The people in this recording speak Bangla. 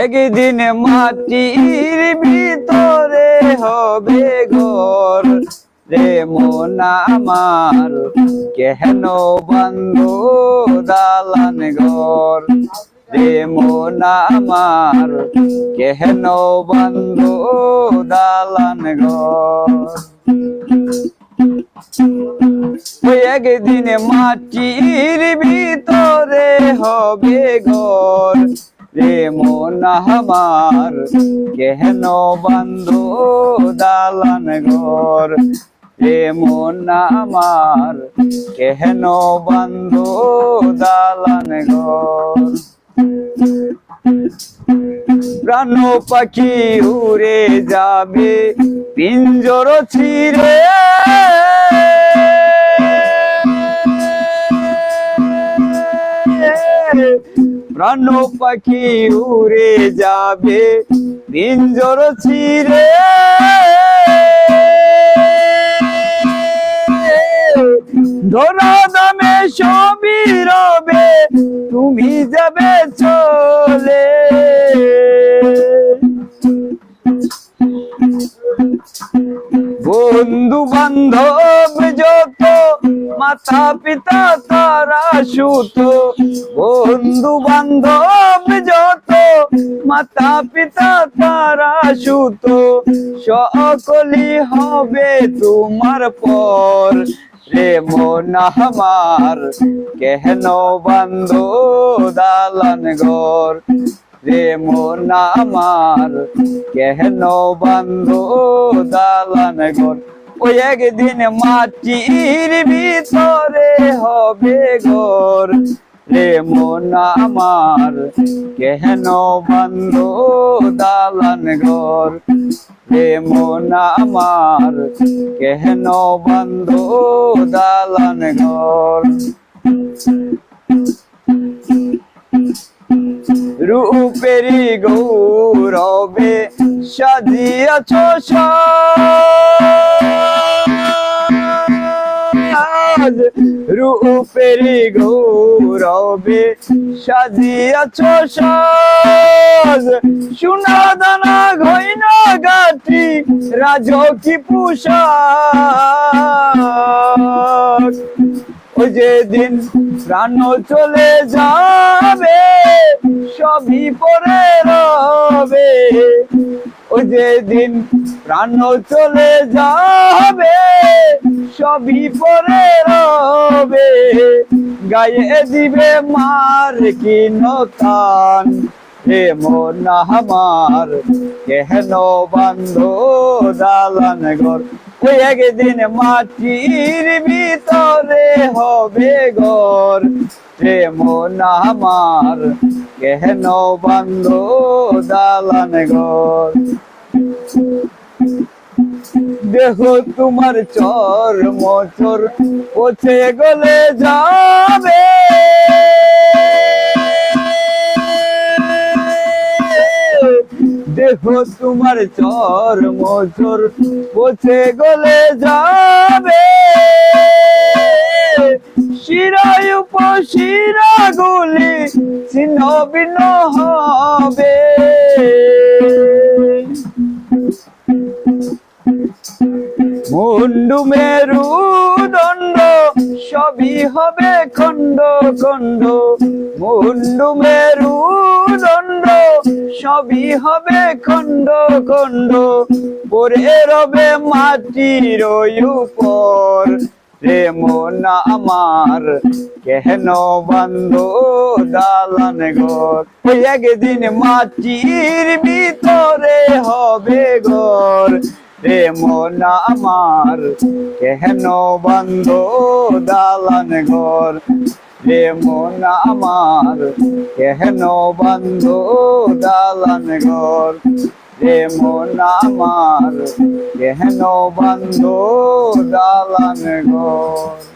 একদিন মাটির ভিতরে হবে ঘর রে মন আমার, কেন বন্ধু দালান ঘর রে মন আমার, কেন বন্ধু দালান ঘর। একদিন মাটির ভিতরে হবে ঘর রে মন আমার, কেন বন্ধু দালান ঘর রে মন আমার, কেন বন্ধু দালান ঘর। প্রাণ পাখি উড়ে যাবে পিঞ্জর ছিঁড়ে, প্রাণ পাখি উড়ে যাবে পিঞ্জর ছিঁড়ে, ধরা দামে সবই রবে তুমি যাবে চলে। বন্ধু বান্ধব যত মাতা পিতা তারা সুত, বন্ধু বান্ধব যত মাতা পিতা তারা সুত, সকলই হবে তোমার পর রে মন আমার, কেন বন্ধু দালান ঘর রে মন আমার, কেন বন্ধু দালান ঘর। ওই একদিন মাটির ভিতরে হবে ঘর রে মন আমার, কেন বন্ধু দালান ঘর রে মন আমার, কেন বন্ধু দালান ঘর। রূপেরি গৌরবে সাজিয়াছ সাজ, রূপেরি গৌরবে সাজিয়াছ সাজ, সোনা দানা গয়না গাঁথি রাজকী পোশাক। ওই যেদিন প্রাণ চলে যাবে সবই পরে রবে, ওই যেদিন প্রাণ চলে যাবে সবই পরে রবে, গায়ে দিবে মার কি নতান রে মন আমার, কেন বন্ধু দালান ঘর। ওই একদিন মাটির ভিতরে হবে ঘর রে মন আমার, কেন বন্ধু দালান ঘর। দেহ তোমার চর মোচর পচে গলে যাবে, দেহ তোমার চর মোচর পচে গলে যাবে, শিরায় উপশিরা গুলি ছিন্ন ভিন্ন হবে, মুন্ডু মেরুদণ্ড সবই হবে খণ্ড খণ্ড, মুন্ডু মেরুদণ্ড সবই হবে খণ্ড খণ্ড, পরে রবে মাটির উপর রে মন আমার, কেন বন্ধু দালান ঘর। ওই একদিন মাটির ভিতরে হবে ঘর রে মন আমার, কেন বন্ধু দালান ঘর রে মন আমার, কেন বন্ধু দালান ঘর রে মন আমার, কেন বন্ধু দালান ঘর।